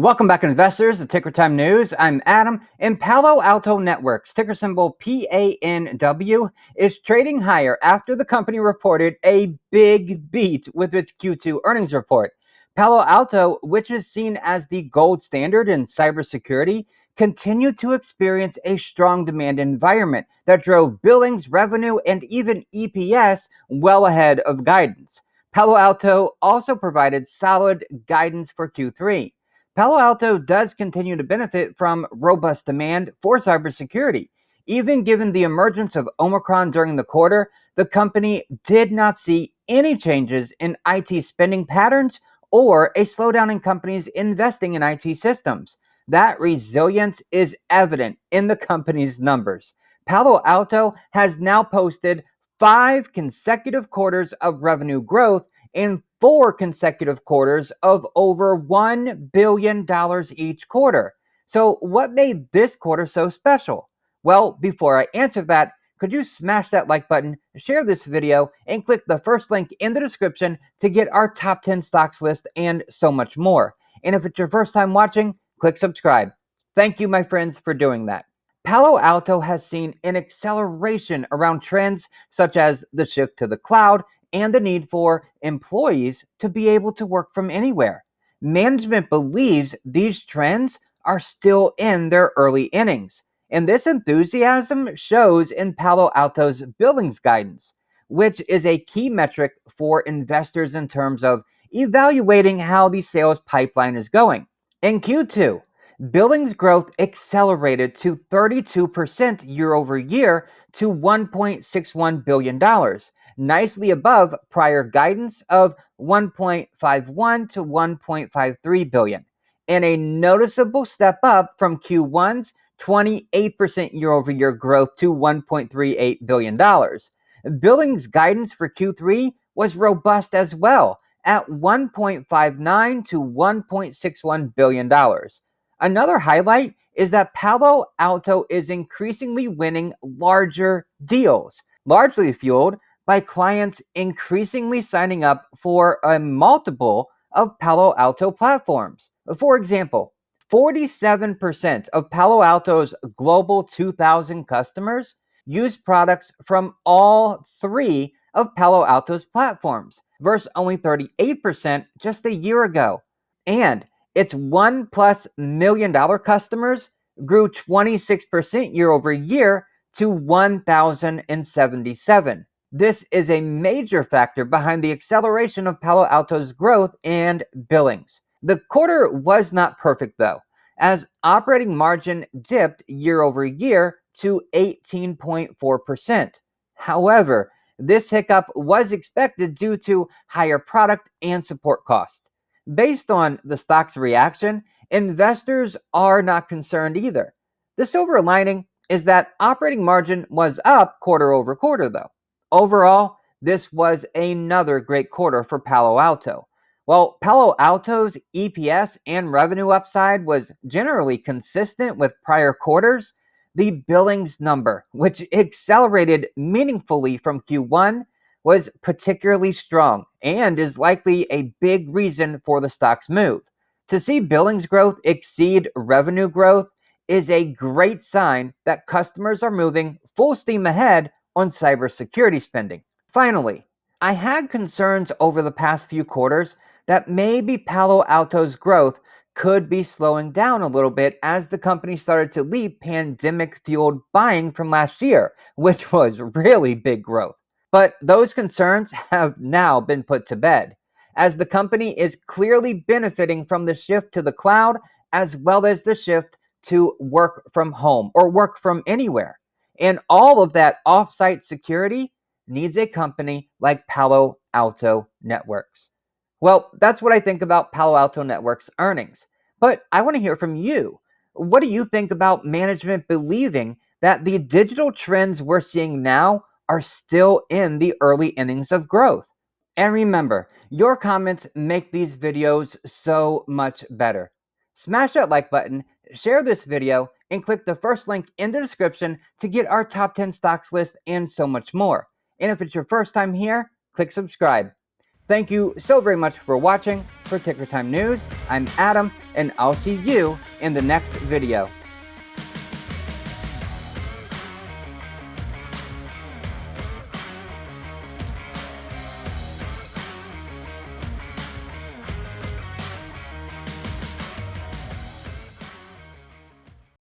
Welcome back, investors, to Ticker Time News. I'm Adam, and Palo Alto Networks, ticker symbol PANW, is trading higher after the company reported a big beat with its Q2 earnings report. Palo Alto, which is seen as the gold standard in cybersecurity, continued to experience a strong demand environment that drove billings, revenue, and even EPS well ahead of guidance. Palo Alto also provided solid guidance for Q3. Palo Alto does continue to benefit from robust demand for cybersecurity. Even given the emergence of Omicron during the quarter, the company did not see any changes in IT spending patterns or a slowdown in companies investing in IT systems. That resilience is evident in the company's numbers. Palo Alto has now posted 5 consecutive quarters of revenue growth and 4 consecutive quarters of over $1 billion each quarter. So, what made this quarter so special? Well, before I answer that, could you smash that like button, share this video, and click the first link in the description to get our top 10 stocks list and so much more. And if it's your first time watching, click subscribe. Thank you, my friends, for doing that. Palo Alto has seen an acceleration around trends such as the shift to the cloud and the need for employees to be able to work from anywhere. Management believes these trends are still in their early innings, and this enthusiasm shows in Palo Alto's billings guidance, which is a key metric for investors in terms of evaluating how the sales pipeline is going. In Q2, billings growth accelerated to 32% year over year to $1.61 billion, nicely above prior guidance of 1.51 to 1.53 billion, and a noticeable step up from Q1's 28% year over year growth to $1.38 billion. Billings guidance for Q3 was robust as well at 1.59 to 1.61 billion dollars. Another highlight is that Palo Alto is increasingly winning larger deals, largely fueled by clients increasingly signing up for a multiple of Palo Alto platforms. For example, 47% of Palo Alto's global 2,000 customers use products from all three of Palo Alto's platforms, versus only 38% just a year ago. And its $1+ million customers grew 26% year over year to 1,077. This is a major factor behind the acceleration of Palo Alto's growth and billings. The quarter was not perfect though, as operating margin dipped year over year to 18.4%. However, this hiccup was expected due to higher product and support costs. Based on the stock's reaction, investors are not concerned either. The silver lining is that operating margin was up quarter over quarter though. Overall, this was another great quarter for Palo Alto. While Palo Alto's EPS and revenue upside was generally consistent with prior quarters, the billings number, which accelerated meaningfully from Q1, was particularly strong and is likely a big reason for the stock's move. To see billings growth exceed revenue growth is a great sign that customers are moving full steam ahead on cybersecurity spending. Finally, I had concerns over the past few quarters that maybe Palo Alto's growth could be slowing down a little bit as the company started to leave pandemic-fueled buying from last year, which was really big growth. But those concerns have now been put to bed, as the company is clearly benefiting from the shift to the cloud as well as the shift to work from home or work from anywhere. And all of that offsite security needs a company like Palo Alto Networks. Well, that's what I think about Palo Alto Networks earnings. But I want to hear from you. What do you think about management believing that the digital trends we're seeing now are still in the early innings of growth? And remember, your comments make these videos so much better. Smash that like button, share this video, and click the first link in the description to get our top 10 stocks list and so much more. And if it's your first time here, click subscribe. Thank you so very much for watching. For Ticker Time News, I'm Adam, and I'll see you in the next video.